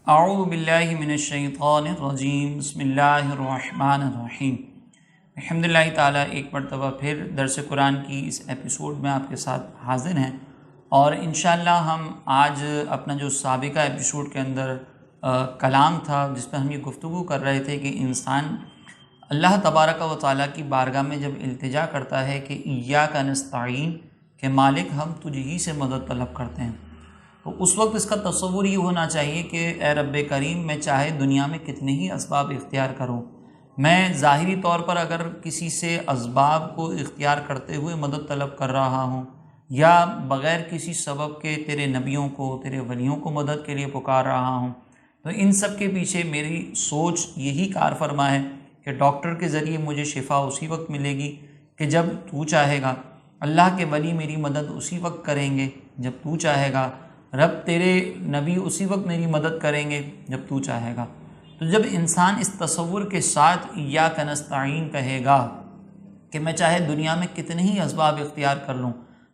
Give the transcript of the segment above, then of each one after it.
اعوذ باللہ من الشیطان الرجیم بسم اللہ الرحمن الرحیم۔ الحمدللہ تعالیٰ ایک مرتبہ پھر درس قرآن کی اس ایپیسوڈ میں آپ کے ساتھ حاضر ہیں، اور انشاءاللہ ہم آج اپنا جو سابقہ ایپیسوڈ کے اندر کلام تھا جس پہ ہم یہ گفتگو کر رہے تھے کہ انسان اللہ تبارک و تعالیٰ کی بارگاہ میں جب التجا کرتا ہے کہ ایاک نستعین، کہ مالک ہم تجھ ہی سے مدد طلب کرتے ہیں، تو اس وقت اس کا تصور یہ ہونا چاہیے کہ اے رب کریم، میں چاہے دنیا میں کتنے ہی اسباب اختیار کروں، میں ظاہری طور پر اگر کسی سے اسباب کو اختیار کرتے ہوئے مدد طلب کر رہا ہوں یا بغیر کسی سبب کے تیرے نبیوں کو، تیرے ولیوں کو مدد کے لیے پکار رہا ہوں، تو ان سب کے پیچھے میری سوچ یہی کار فرما ہے کہ ڈاکٹر کے ذریعے مجھے شفا اسی وقت ملے گی کہ جب تو چاہے گا، اللہ کے ولی میری مدد اسی وقت کریں گے جب تو چاہے گا، رب تیرے نبی اسی وقت میری مدد کریں گے جب تو چاہے گا۔ تو جب انسان اس تصور کے ساتھ ایاک نستعین کہے گا کہ میں چاہے دنیا میں کتنے ہی اسباب اختیار کر لوں،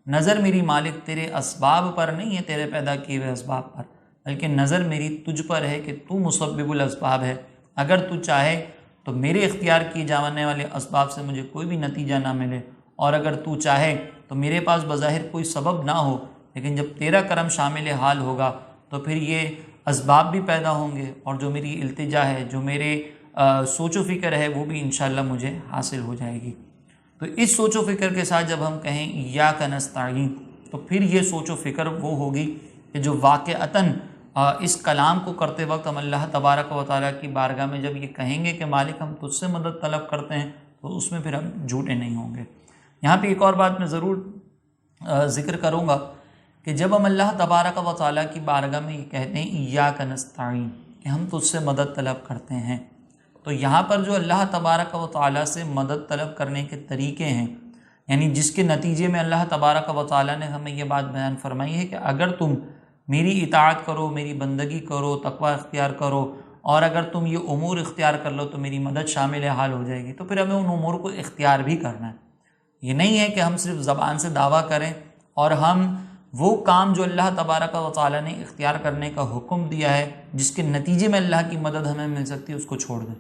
نظر میری مالک تیرے اسباب پر نہیں ہے، تیرے پیدا کیے ہوئے اسباب پر، بلکہ نظر میری تجھ پر ہے کہ تو مسبب الاسباب ہے، اگر تو چاہے تو میرے اختیار کیے جانے والے اسباب سے مجھے کوئی بھی نتیجہ نہ ملے، اور اگر تو چاہے تو میرے پاس بظاہر کوئی سبب نہ ہو، لیکن جب تیرا کرم شامل حال ہوگا تو پھر یہ اسباب بھی پیدا ہوں گے، اور جو میری التجا ہے، جو میرے سوچ و فکر ہے، وہ بھی انشاءاللہ مجھے حاصل ہو جائے گی۔ تو اس سوچ و فکر کے ساتھ جب ہم کہیں ایاک نستعین، تو پھر یہ سوچ و فکر وہ ہوگی کہ جو واقعتاً اس کلام کو کرتے وقت ہم اللہ تبارک و تعالیٰ کی بارگاہ میں جب یہ کہیں گے کہ مالک ہم تجھ سے مدد طلب کرتے ہیں، تو اس میں پھر ہم جھوٹے نہیں ہوں گے۔ یہاں پہ ایک اور بات میں ضرور ذکر کروں گا کہ جب ہم اللہ تبارک و تعالیٰ کی بارگاہ میں یہ کہتے ہیں ایاک نستعین، کہ ہم تجھ سے مدد طلب کرتے ہیں، تو یہاں پر جو اللہ تبارک و تعالیٰ سے مدد طلب کرنے کے طریقے ہیں، یعنی جس کے نتیجے میں اللہ تبارک و تعالیٰ نے ہمیں یہ بات بیان فرمائی ہے کہ اگر تم میری اطاعت کرو، میری بندگی کرو، تقوی اختیار کرو، اور اگر تم یہ امور اختیار کر لو تو میری مدد شامل حال ہو جائے گی، تو پھر ہمیں ان امور کو اختیار بھی کرنا ہے۔ یہ نہیں ہے کہ ہم صرف زبان سے دعویٰ کریں اور ہم وہ کام جو اللہ تبارک و تعالیٰ نے اختیار کرنے کا حکم دیا ہے، جس کے نتیجے میں اللہ کی مدد ہمیں مل سکتی ہے، اس کو چھوڑ دیں۔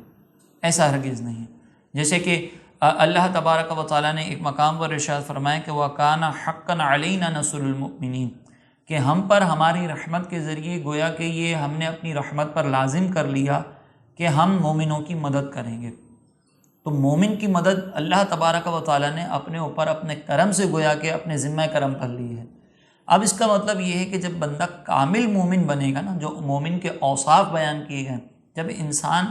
ایسا ہرگز نہیں ہے۔ جیسے کہ اللہ تبارک و تعالیٰ نے ایک مقام پر ارشاد فرمایا کہ وَكَانَ حَقًّا عَلَيْنَا نَصْرُ الْمُؤْمِنِينَ، کہ ہم پر ہماری رحمت کے ذریعے گویا کہ یہ ہم نے اپنی رحمت پر لازم کر لیا کہ ہم مومنوں کی مدد کریں گے۔ تو مومن کی مدد اللہ تبارک و تعالیٰ نے اپنے اوپر اپنے کرم سے گویا کہ اپنے ذمہ کرم کر لی ہے۔ اب اس کا مطلب یہ ہے کہ جب بندہ کامل مومن بنے گا نا، جو مومن کے اوصاف بیان کیے گئے، جب انسان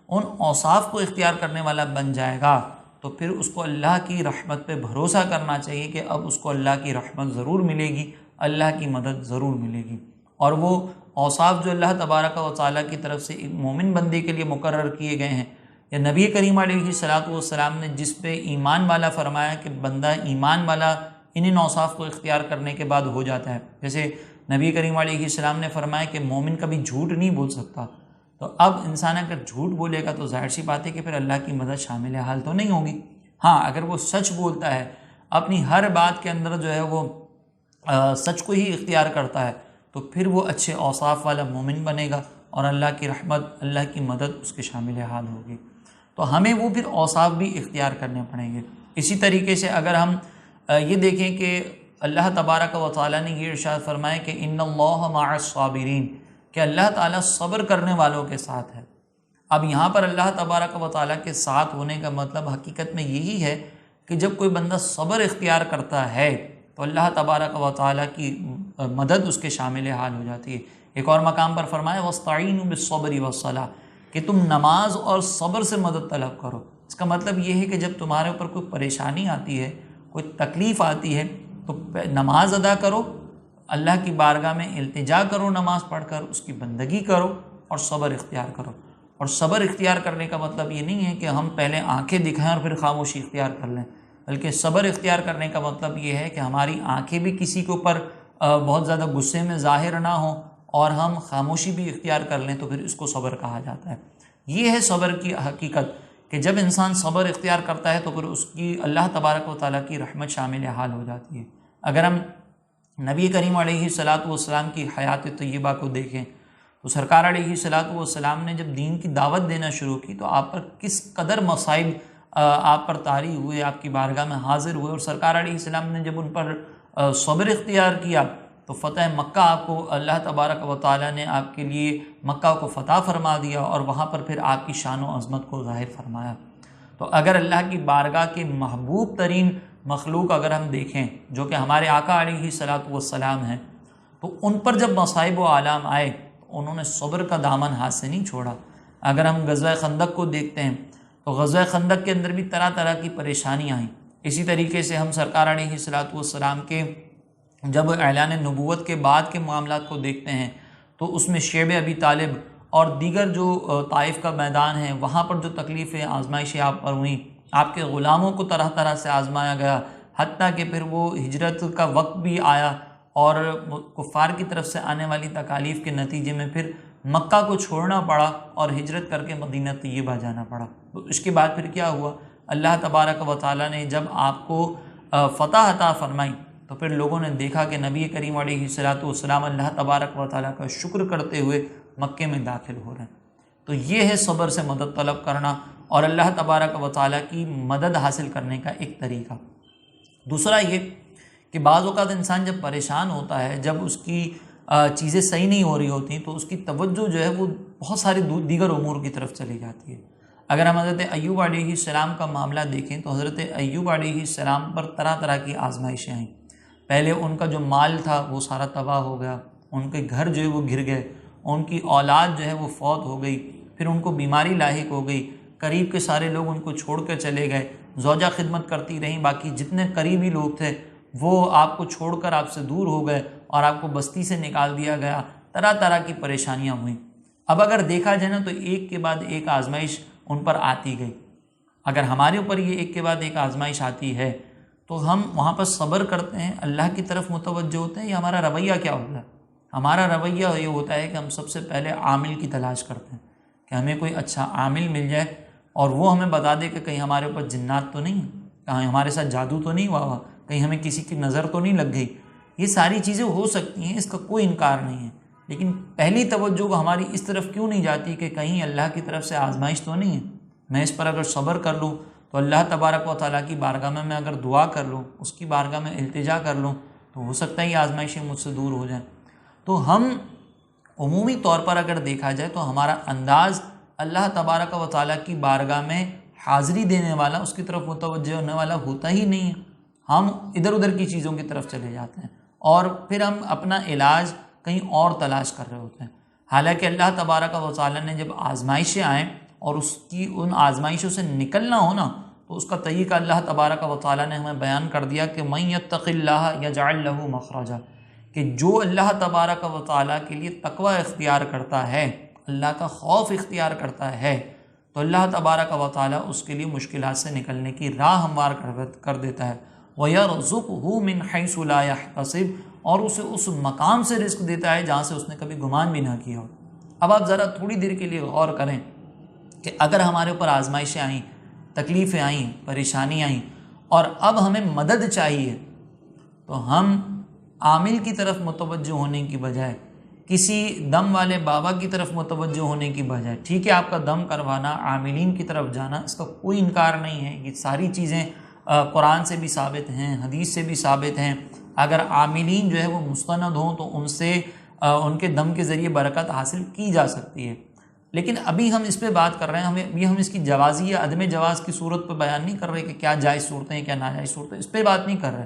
ان اوصاف کو اختیار کرنے والا بن جائے گا تو پھر اس کو اللہ کی رحمت پہ بھروسہ کرنا چاہیے کہ اب اس کو اللہ کی رحمت ضرور ملے گی، اللہ کی مدد ضرور ملے گی۔ اور وہ اوصاف جو اللہ تبارک و تعالیٰ کی طرف سے ایک مومن بندے کے لیے مقرر کیے گئے ہیں، یا نبی کریم علیہ الصلاۃ والسلام نے جس پہ ایمان والا فرمایا کہ بندہ ایمان والا ان اوصاف کو اختیار کرنے کے بعد ہو جاتا ہے، جیسے نبی کریم علیہ السلام نے فرمایا کہ مومن کبھی جھوٹ نہیں بول سکتا، تو اب انسان اگر جھوٹ بولے گا تو ظاہر سی بات ہے کہ پھر اللہ کی مدد شامل حال تو نہیں ہوگی۔ ہاں، اگر وہ سچ بولتا ہے، اپنی ہر بات کے اندر جو ہے وہ سچ کو ہی اختیار کرتا ہے، تو پھر وہ اچھے اوصاف والا مومن بنے گا اور اللہ کی رحمت، اللہ کی مدد اس کے شامل حال ہوگی۔ تو ہمیں وہ پھر اوصاف بھی اختیار کرنے پڑیں گے۔ اسی طریقے سے اگر ہم یہ دیکھیں کہ اللہ تبارک و تعالیٰ نے یہ ارشاد فرمایا کہ ان اللہ مع الصابرین، کہ اللہ تعالیٰ صبر کرنے والوں کے ساتھ ہے۔ اب یہاں پر اللہ تبارک و تعالیٰ کے ساتھ ہونے کا مطلب حقیقت میں یہی ہے کہ جب کوئی بندہ صبر اختیار کرتا ہے تو اللہ تبارک و تعالیٰ کی مدد اس کے شامل حال ہو جاتی ہے۔ ایک اور مقام پر فرمایا وَاسْتَعِینُوا بِالصَّبْرِ وَالصَّلَاةِ، کہ تم نماز اور صبر سے مدد طلب کرو۔ اس کا مطلب یہ ہے کہ جب تمہارے اوپر کوئی پریشانی آتی ہے، کوئی تکلیف آتی ہے، تو نماز ادا کرو، اللہ کی بارگاہ میں التجا کرو، نماز پڑھ کر اس کی بندگی کرو اور صبر اختیار کرو۔ اور صبر اختیار کرنے کا مطلب یہ نہیں ہے کہ ہم پہلے آنکھیں دکھائیں اور پھر خاموشی اختیار کر لیں، بلکہ صبر اختیار کرنے کا مطلب یہ ہے کہ ہماری آنکھیں بھی کسی کے اوپر بہت زیادہ غصے میں ظاہر نہ ہوں اور ہم خاموشی بھی اختیار کر لیں، تو پھر اس کو صبر کہا جاتا ہے۔ یہ ہے صبر کی حقیقت، کہ جب انسان صبر اختیار کرتا ہے تو پھر اس کی اللہ تبارک و تعالیٰ کی رحمت شامل حال ہو جاتی ہے۔ اگر ہم نبی کریم علیہ الصلاۃ والسلام کی حیات طیبہ کو دیکھیں تو سرکار علیہ الصلوۃ والسلام نے جب دین کی دعوت دینا شروع کی تو آپ پر کس قدر مصائب آپ پر طاری ہوئے، آپ کی بارگاہ میں حاضر ہوئے، اور سرکار علیہ السلام نے جب ان پر صبر اختیار کیا تو فتح مکہ آپ کو اللہ تبارک و تعالیٰ نے آپ کے لیے مکہ کو فتح فرما دیا، اور وہاں پر پھر آپ کی شان و عظمت کو ظاہر فرمایا۔ تو اگر اللہ کی بارگاہ کے محبوب ترین مخلوق اگر ہم دیکھیں جو کہ ہمارے آقا علیہ الصلوۃ والسلام ہیں، تو ان پر جب مصائب و آلام آئے تو انہوں نے صبر کا دامن ہاتھ سے نہیں چھوڑا۔ اگر ہم غزوہ خندق کو دیکھتے ہیں تو غزوہ خندق کے اندر بھی طرح طرح کی پریشانیاں آئیں۔ اسی طریقے سے ہم سرکار علیہ الصلوۃ والسلام کے جب اعلان نبوت کے بعد کے معاملات کو دیکھتے ہیں تو اس میں شیب ابی طالب اور دیگر جو طائف کا میدان ہے وہاں پر جو تکلیفیں آزمائشیں آپ پر ہوئیں، آپ کے غلاموں کو طرح طرح سے آزمایا گیا، حتیٰ کہ پھر وہ ہجرت کا وقت بھی آیا اور کفار کی طرف سے آنے والی تکالیف کے نتیجے میں پھر مکہ کو چھوڑنا پڑا اور ہجرت کر کے مدینہ طیبہ جانا پڑا۔ تو اس کے بعد پھر کیا ہوا، اللہ تبارک و تعالیٰ نے جب آپ کو فتح عطا فرمائی تو پھر لوگوں نے دیکھا کہ نبی کریم علیہ الصلوۃ والسلام اللہ تبارک و تعالیٰ کا شکر کرتے ہوئے مکے میں داخل ہو رہے ہیں۔ تو یہ ہے صبر سے مدد طلب کرنا اور اللہ تبارک و تعالیٰ کی مدد حاصل کرنے کا ایک طریقہ۔ دوسرا یہ کہ بعض اوقات انسان جب پریشان ہوتا ہے، جب اس کی چیزیں صحیح نہیں ہو رہی ہوتی تو اس کی توجہ جو ہے وہ بہت سارے دیگر امور کی طرف چلی جاتی ہے۔ اگر ہم حضرت ایوب علیہ السلام کا معاملہ دیکھیں تو حضرت ایوب علیہ السلام پر طرح طرح کی آزمائشیں آئیں۔ پہلے ان کا جو مال تھا وہ سارا تباہ ہو گیا، ان کے گھر جو ہے وہ گر گئے، ان کی اولاد جو ہے وہ فوت ہو گئی، پھر ان کو بیماری لاحق ہو گئی، قریب کے سارے لوگ ان کو چھوڑ کر چلے گئے، زوجہ خدمت کرتی رہیں، باقی جتنے قریبی لوگ تھے وہ آپ کو چھوڑ کر آپ سے دور ہو گئے اور آپ کو بستی سے نکال دیا گیا، طرح طرح کی پریشانیاں ہوئیں۔ اب اگر دیکھا جائے نا تو ایک کے بعد ایک آزمائش ان پر آتی گئی۔ اگر ہمارے اوپر یہ ایک کے بعد ایک آزمائش آتی ہے تو ہم وہاں پر صبر کرتے ہیں، اللہ کی طرف متوجہ ہوتے ہیں، یا ہمارا رویہ کیا ہوتا ہے؟ ہمارا رویہ یہ ہوتا ہے کہ ہم سب سے پہلے عامل کی تلاش کرتے ہیں کہ ہمیں کوئی اچھا عامل مل جائے اور وہ ہمیں بتا دے کہ کہیں ہمارے اوپر جنات تو نہیں، کہیں ہمارے ساتھ جادو تو نہیں ہوا، کہیں ہمیں کسی کی نظر تو نہیں لگ گئی۔ یہ ساری چیزیں ہو سکتی ہیں، اس کا کوئی انکار نہیں ہے، لیکن پہلی توجہ ہماری اس طرف کیوں نہیں جاتی کہ کہیں اللہ کی طرف سے آزمائش تو نہیں ہے؟ میں اس پر اگر صبر کر لوں تو اللہ تبارک و تعالیٰ کی بارگاہ میں اگر دعا کر لوں، اس کی بارگاہ میں التجا کر لوں تو ہو سکتا ہے یہ آزمائشیں مجھ سے دور ہو جائیں۔ تو ہم عمومی طور پر اگر دیکھا جائے تو ہمارا انداز اللہ تبارک و تعالیٰ کی بارگاہ میں حاضری دینے والا، اس کی طرف متوجہ ہونے والا ہوتا ہی نہیں ہے۔ ہم ادھر ادھر کی چیزوں کی طرف چلے جاتے ہیں اور پھر ہم اپنا علاج کہیں اور تلاش کر رہے ہوتے ہیں، حالانکہ اللہ تبارک و تعالیٰ نے جب آزمائشیں آئیں اور اس کی ان آزمائشوں سے نکلنا ہونا تو اس کا طریقہ اللہ تبارک و تعالیٰ نے ہمیں بیان کر دیا کہ مَن یتق اللہ یجعل لہ مخرجا، کہ جو اللہ تبارک و تعالیٰ کے لیے تقوی اختیار کرتا ہے، اللہ کا خوف اختیار کرتا ہے، تو اللہ تبارک و تعالیٰ اس کے لیے مشکلات سے نکلنے کی راہ ہموار کر دیتا ہے۔ وَيَرْزُقْهُ مِنْ حَيْثُ لَا يَحْتَسِبُ، اور اسے اس مقام سے رزق دیتا ہے جہاں سے اس نے کبھی گمان بھی نہ کیا ہو۔ اب آپ ذرا تھوڑی دیر کے لیے غور کریں کہ اگر ہمارے اوپر آزمائشیں آئیں، تکلیفیں آئیں، پریشانی آئیں اور اب ہمیں مدد چاہیے، تو ہم عامل کی طرف متوجہ ہونے کی بجائے کسی دم والے بابا کی طرف متوجہ ہونے کی بجائے، ٹھیک ہے آپ کا دم کروانا، عاملین کی طرف جانا، اس کا کوئی انکار نہیں ہے، یہ ساری چیزیں قرآن سے بھی ثابت ہیں، حدیث سے بھی ثابت ہیں۔ اگر عاملین جو ہے وہ مستند ہوں تو ان سے ان کے دم کے ذریعے برکت حاصل کی جا سکتی ہے، لیکن ابھی ہم اس پہ بات کر رہے ہیں، ابھی ہم اس کی جوازی یا عدم جواز کی صورت پہ بیان نہیں کر رہے کہ کیا جائز صورتیں ہیں کیا ناجائز صورتیں، اس پہ بات نہیں کر رہے۔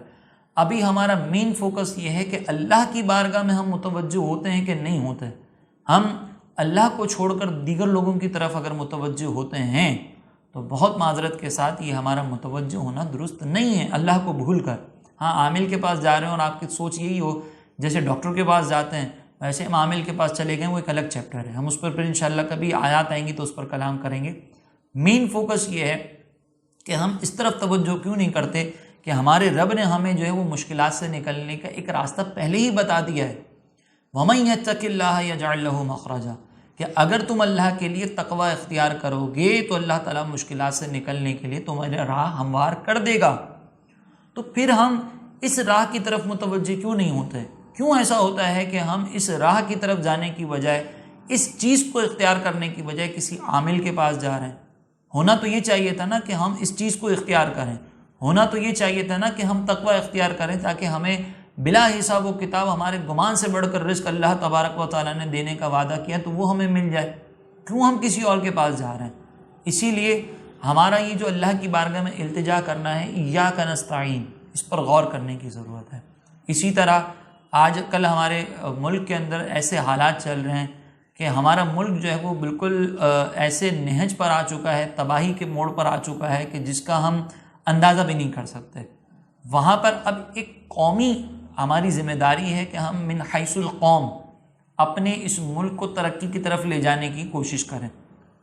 ابھی ہمارا مین فوکس یہ ہے کہ اللہ کی بارگاہ میں ہم متوجہ ہوتے ہیں کہ نہیں ہوتے۔ ہم اللہ کو چھوڑ کر دیگر لوگوں کی طرف اگر متوجہ ہوتے ہیں تو بہت معذرت کے ساتھ یہ ہمارا متوجہ ہونا درست نہیں ہے، اللہ کو بھول کر۔ ہاں عامل کے پاس جا رہے ہیں اور آپ کی سوچ یہی ہو جیسے ڈاکٹر کے پاس جاتے ہیں ویسے ہم عامل کے پاس چلے گئے، وہ ایک الگ چیپٹر ہے، ہم اس پر پھر انشاءاللہ کبھی آیات آئیں گی تو اس پر کلام کریں گے۔ مین فوکس یہ ہے کہ ہم اس طرف توجہ کیوں نہیں کرتے کہ ہمارے رب نے ہمیں جو ہے وہ مشکلات سے نکلنے کا ایک راستہ پہلے ہی بتا دیا ہے۔ وَمَن يَتَّقِ اللَّهَ يَجْعَل لَهُ مَخْرَجًا، کہ اگر تم اللہ کے لیے تقوی اختیار کرو گے تو اللہ تعالیٰ مشکلات سے نکلنے کے لیے تمہارے راہ ہموار کر دے گا۔ تو پھر ہم اس راہ کی طرف متوجہ کیوں نہیں ہوتے؟ کیوں ایسا ہوتا ہے کہ ہم اس راہ کی طرف جانے کی بجائے اس چیز کو اختیار کرنے کی بجائے کسی عامل کے پاس جا رہے ہیں۔ ہونا تو یہ چاہیے تھا نا کہ ہم اس چیز کو اختیار کریں، ہونا تو یہ چاہیے تھا نا کہ ہم تقوی اختیار کریں تاکہ ہمیں بلا حساب و کتاب ہمارے گمان سے بڑھ کر رزق اللہ تبارک و تعالیٰ نے دینے کا وعدہ کیا تو وہ ہمیں مل جائے۔ کیوں ہم کسی اور کے پاس جا رہے ہیں؟ اسی لیے ہمارا یہ جو اللہ کی بارگاہ میں التجا کرنا ہے، ایاک نستعین، اس پر غور کرنے کی ضرورت ہے۔ اسی طرح آج کل ہمارے ملک کے اندر ایسے حالات چل رہے ہیں کہ ہمارا ملک جو ہے وہ بالکل ایسے نہج پر آ چکا ہے، تباہی کے موڑ پر آ چکا ہے کہ جس کا ہم اندازہ بھی نہیں کر سکتے۔ وہاں پر اب ایک قومی ہماری ذمہ داری ہے کہ ہم من حیث القوم اپنے اس ملک کو ترقی کی طرف لے جانے کی کوشش کریں۔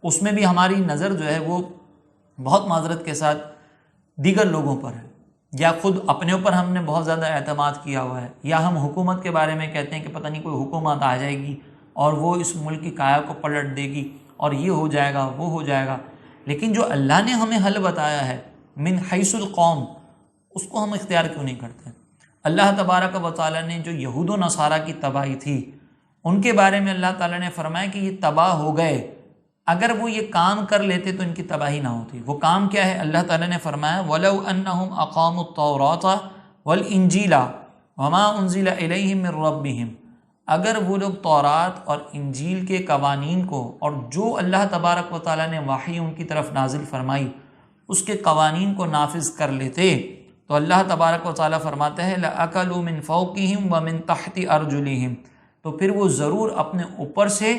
اس میں بھی ہماری نظر جو ہے وہ بہت معذرت کے ساتھ دیگر لوگوں پر ہے، یا خود اپنے اوپر ہم نے بہت زیادہ اعتماد کیا ہوا ہے، یا ہم حکومت کے بارے میں کہتے ہیں کہ پتہ نہیں کوئی حکومت آ جائے گی اور وہ اس ملک کی کایا کو پلٹ دے گی اور یہ ہو جائے گا وہ ہو جائے گا۔ لیکن جو اللہ نے ہمیں حل بتایا ہے من حیث القوم، اس کو ہم اختیار کیوں نہیں کرتے؟ اللہ تبارک و تعالیٰ نے جو یہود و نصارہ کی تباہی تھی ان کے بارے میں اللہ تعالیٰ نے فرمایا کہ یہ تباہ ہو گئے، اگر وہ یہ کام کر لیتے تو ان کی تباہی نہ ہوتی۔ وہ کام کیا ہے؟ اللہ تعالیٰ نے فرمایا وَلَوْ أَنَّهُمْ أَقَامُوا التَّوْرَاةَ وَالْإِنْجِيلَ وَمَا أُنزِلَ إِلَيْهِمْ مِنْ رَبِّهِمْ، اگر وہ لوگ تورات اور انجیل کے قوانین کو اور جو اللہ تبارک و تعالیٰ نے وحی ان کی طرف نازل فرمائی اس کے قوانین کو نافذ کر لیتے تو اللہ تبارک و تعالیٰ فرماتے ہیں لَأَكَلُوا مِنْ فَوْقِهِمْ وَمِنْ تَحْتِ أَرْجُلِهِمْ، تو پھر وہ ضرور اپنے اوپر سے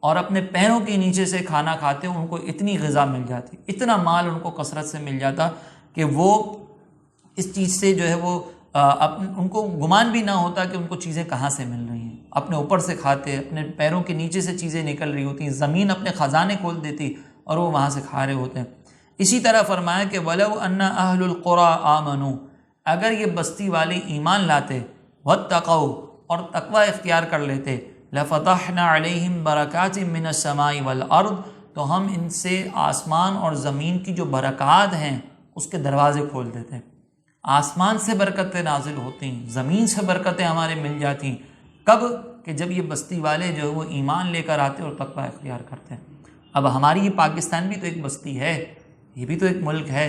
اور اپنے پیروں کے نیچے سے کھانا کھاتے، ان کو اتنی غذا مل جاتی، اتنا مال ان کو کثرت سے مل جاتا کہ وہ اس چیز سے جو ہے وہ ان کو گمان بھی نہ ہوتا کہ ان کو چیزیں کہاں سے مل رہی ہیں۔ اپنے اوپر سے کھاتے، اپنے پیروں کے نیچے سے چیزیں نکل رہی ہوتی، زمین اپنے خزانے کھول دیتی اور وہ وہاں سے کھا رہے ہوتے ہیں۔ اسی طرح فرمایا کہ وَلَوْ أَنَّ أَهْلُ الْقُرَىٰ آمَنُوا، اگر یہ بستی والے ایمان لاتے، وَاتَّقَوْا، اور تقوی اختیار کر لیتے، لَفَتَحْنَا عَلَيْهِمْ بَرَكَاتٍ مِّنَ السَّمَاءِ وَالْأَرْضِ، تو ہم ان سے آسمان اور زمین کی جو برکات ہیں اس کے دروازے کھول دیتے۔ آسمان سے برکتیں نازل ہوتی ہیں، زمین سے برکتیں ہمارے مل جاتی، کب؟ کہ جب یہ بستی والے جو ہے وہ ایمان لے کر آتے اور تقوی اختیار کرتے ہیں۔ اب ہماری یہ پاکستان بھی تو ایک بستی ہے، یہ بھی تو ایک ملک ہے،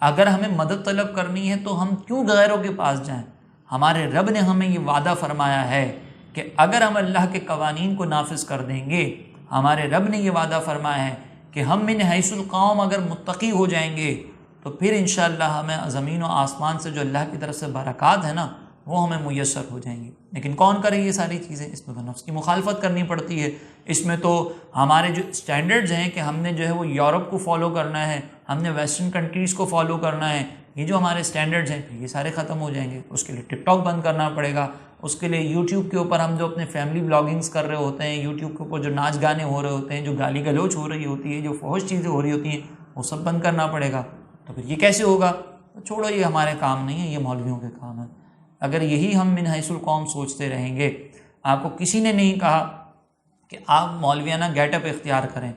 اگر ہمیں مدد طلب کرنی ہے تو ہم کیوں غیروں کے پاس جائیں؟ ہمارے رب نے ہمیں یہ وعدہ فرمایا ہے کہ اگر ہم اللہ کے قوانین کو نافذ کر دیں گے، ہمارے رب نے یہ وعدہ فرمایا ہے کہ ہم من حیث القوم اگر متقی ہو جائیں گے تو پھر انشاءاللہ ہمیں زمین و آسمان سے جو اللہ کی طرف سے برکات ہے نا وہ ہمیں میسر ہو جائیں گی۔ لیکن کون کرے یہ ساری چیزیں؟ اس میں تو نفس کی مخالفت کرنی پڑتی ہے، اس میں تو ہمارے جو اسٹینڈرڈز ہیں کہ ہم نے جو ہے وہ یورپ کو فالو کرنا ہے، ہم نے ویسٹرن کنٹریز کو فالو کرنا ہے، یہ جو ہمارے اسٹینڈرڈز ہیں یہ سارے ختم ہو جائیں گے۔ اس کے لیے ٹک ٹاک بند کرنا پڑے گا، اس کے لیے یوٹیوب کے اوپر ہم جو اپنے فیملی بلاگنگز کر رہے ہوتے ہیں، یوٹیوب کے اوپر جو ناچ گانے ہو رہے ہوتے ہیں، جو گالی گلوچ ہو رہی ہوتی ہے، جو فحش چیزیں ہو رہی ہوتی ہیں، وہ سب بند کرنا پڑے گا۔ تو پھر یہ کیسے ہوگا؟ چھوڑو، یہ ہمارے کام نہیں ہے، یہ مولویوں کے کام ہے۔ اگر یہی ہم من حیث القوم سوچتے رہیں گے، آپ کو کسی نے نہیں کہا کہ آپ مولویانہ گیٹ اپ اختیار کریں،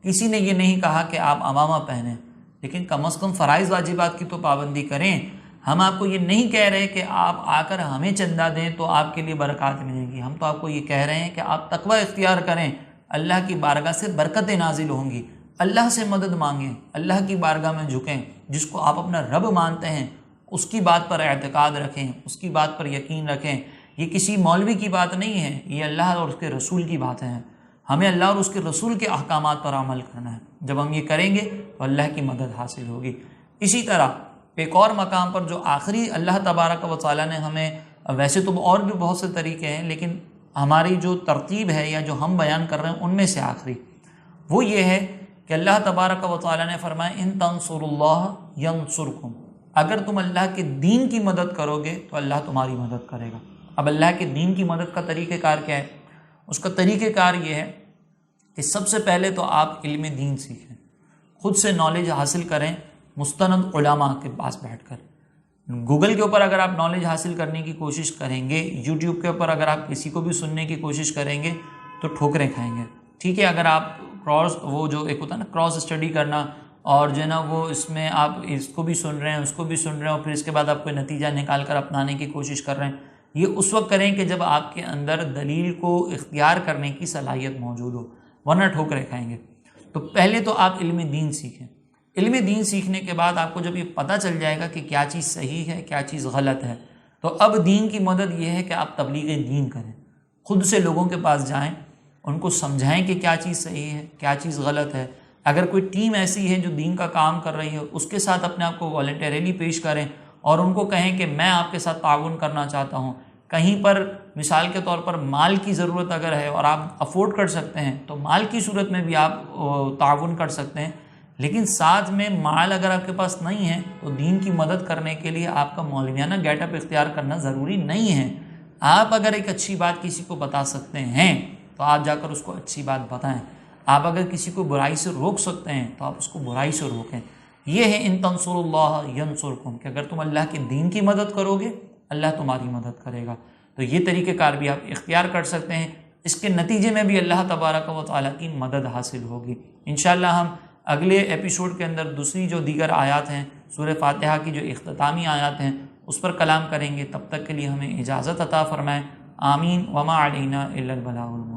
کسی نے یہ نہیں کہا کہ آپ عمامہ پہنیں، لیکن کم از کم فرائض واجبات کی تو پابندی کریں۔ ہم آپ کو یہ نہیں کہہ رہے کہ آپ آ کر ہمیں چندہ دیں تو آپ کے لیے برکات ملیں گی، ہم تو آپ کو یہ کہہ رہے ہیں کہ آپ تقوی اختیار کریں، اللہ کی بارگاہ سے برکتیں نازل ہوں گی، اللہ سے مدد مانگیں، اللہ کی بارگاہ میں جھکیں، جس کو آپ اپنا رب مانتے ہیں اس کی بات پر اعتقاد رکھیں، اس کی بات پر یقین رکھیں۔ یہ کسی مولوی کی بات نہیں ہے، یہ اللہ اور اس کے رسول کی باتیں ہیں، ہمیں اللہ اور اس کے رسول کے احکامات پر عمل کرنا ہے۔ جب ہم یہ کریں گے تو اللہ کی مدد حاصل ہوگی۔ اسی طرح ایک اور مقام پر جو آخری اللہ تبارک و تعالیٰ نے ہمیں، ویسے تو اور بھی بہت سے طریقے ہیں لیکن ہماری جو ترتیب ہے یا جو ہم بیان کر رہے ہیں ان میں سے آخری وہ یہ ہے کہ اللہ تبارک و تعالیٰ نے فرمایا ان تنصروا اللہ ینصرکم، اگر تم اللہ کے دین کی مدد کرو گے تو اللہ تمہاری مدد کرے گا۔ اب اللہ کے دین کی مدد کا طریقہ کار کیا ہے؟ اس کا طریقہ کار یہ ہے کہ سب سے پہلے تو آپ علم دین سیکھیں، خود سے نالج حاصل کریں، مستند علماء کے پاس بیٹھ کر۔ گوگل کے اوپر اگر آپ نالج حاصل کرنے کی کوشش کریں گے، یوٹیوب کے اوپر اگر آپ کسی کو بھی سننے کی کوشش کریں گے تو ٹھوکریں کھائیں گے، ٹھیک ہے؟ اگر آپ وہ جو ایک ہوتا ہے نا کراس اسٹڈی کرنا، اور جو ہے نا وہ اس میں آپ اس کو بھی سن رہے ہیں اس کو بھی سن رہے ہیں اور پھر اس کے بعد آپ کوئی نتیجہ نکال کر اپنانے کی کوشش کر رہے ہیں، یہ اس وقت کریں کہ جب آپ کے اندر دلیل کو اختیار کرنے کی صلاحیت موجود ہو، ورنہ ٹھوکریں کھائیں گے۔ تو پہلے تو آپ علم دین سیکھیں۔ علم دین سیکھنے کے بعد آپ کو جب یہ پتہ چل جائے گا کہ کیا چیز صحیح ہے کیا چیز غلط ہے، تو اب دین کی مدد یہ ہے کہ آپ تبلیغ دین کریں، خود سے لوگوں کے پاس جائیں، ان کو سمجھائیں کہ کیا چیز صحیح ہے کیا چیز غلط ہے۔ اگر کوئی ٹیم ایسی ہے جو دین کا کام کر رہی ہے، اس کے ساتھ اپنے آپ کو والنٹیرلی پیش کریں اور ان کو کہیں کہ میں آپ کے ساتھ تعاون کرنا چاہتا ہوں۔ کہیں پر مثال کے طور پر مال کی ضرورت اگر ہے اور آپ افورڈ کر سکتے ہیں تو مال کی صورت میں بھی آپ تعاون کر سکتے ہیں، لیکن ساتھ میں مال اگر آپ کے پاس نہیں ہے تو دین کی مدد کرنے کے لیے آپ کا مولویانہ گیٹ اپ اختیار کرنا ضروری نہیں ہے۔ آپ اگر ایک اچھی بات کسی کو بتا سکتے ہیں تو آپ جا کر اس کو اچھی بات بتائیں۔ آپ اگر کسی کو برائی سے روک سکتے ہیں تو آپ اس کو برائی سے روکیں۔ یہ ہے ان تنصروا اللہ ینصرکم، کہ اگر تم اللہ کے دین کی مدد کرو گے اللہ تمہاری مدد کرے گا۔ تو یہ طریقہ کار بھی آپ اختیار کر سکتے ہیں، اس کے نتیجے میں بھی اللہ تبارک و تعالیٰ کی مدد حاصل ہوگی۔ انشاءاللہ ہم اگلے ایپیسوڈ کے اندر دوسری جو دیگر آیات ہیں سورہ فاتحہ کی جو اختتامی آیات ہیں اس پر کلام کریں گے۔ تب تک کے لیے ہمیں اجازت عطا فرمائیں۔ آمین۔ وما علینا الا البلاغ المبین۔